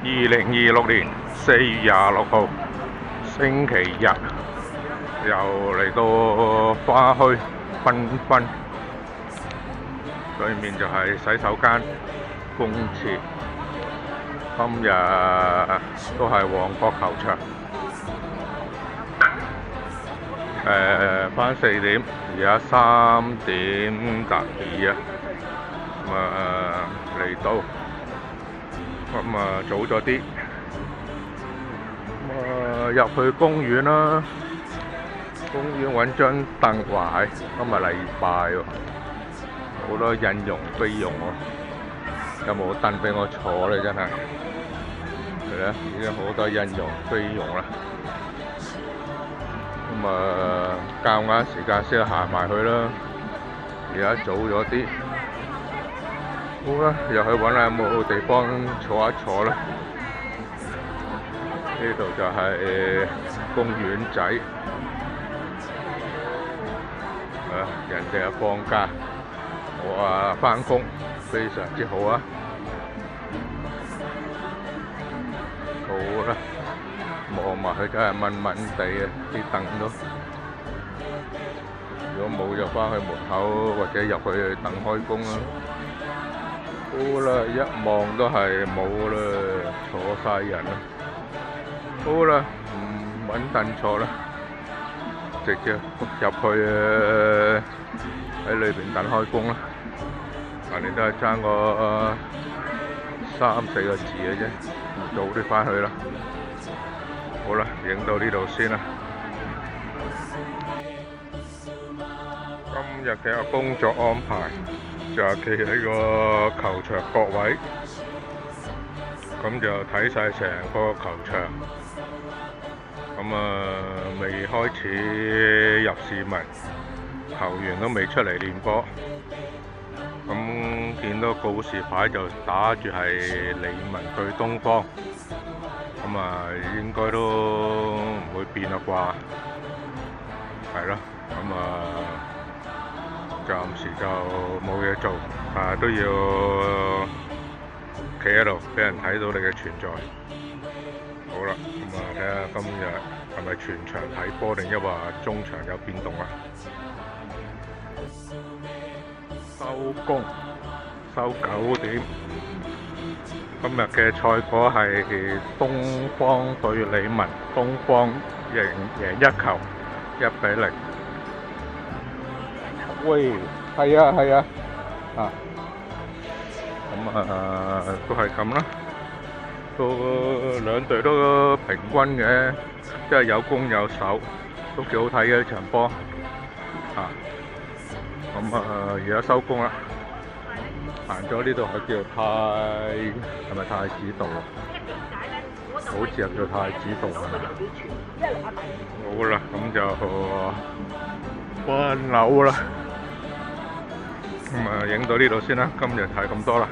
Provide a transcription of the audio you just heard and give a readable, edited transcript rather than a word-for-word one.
2026年4月26號星期日，又嚟到花墟繽紛，對面就係洗手間公廁。今日都係旺角球場，返4點，而家3點達2啊，嚟到，早咗啲，入去公園啦，公園揾張凳，哇！今日禮拜喎，好多印傭菲傭喎，有冇凳俾我坐咧？真係，係啦，已經好多印傭菲傭啦。夾硬時間先行埋去啦，而家早咗啲。好啦，又去揾下有冇地方坐一坐啦。呢度就係公園仔，人哋放假，我返工，非常之好啊。好啦，望埋去真係悶悶地啊，啲凳都。如果冇就返去門口或者入去等開工啦。好啦，一望都係冇啦，坐晒人啦。好啦，唔揾凳坐啦，直接入去喺裏邊等開工啦。你都係爭個3-4個字嘅啫，早啲返去啦。好啦，影到呢度先啦。今日嘅工作安排就係企喺個球場角位，咁就睇晒成個球場。未開始入市民，球員都未出嚟練波。見到告示牌就打住係理文對東方，應該都唔會變啦啩，係咯。暫時就冇嘢做，但係都要企喺度俾人睇到你嘅存在。好啦，睇下今日係咪全場睇波定抑或中場有變動啊？收工，收9點。今日嘅賽果係東方對理文，東方贏1球，1-0。喂，係啊，都係咁啦，都兩隊都平均嘅，即係有攻有守，都幾好睇嘅呢場波。而家收工啦，行咗呢度係叫係咪太子道啊？好似入咗太子道係咪？好啦，咁就返樓啦。影到呢度先啦，今日係咁多啦。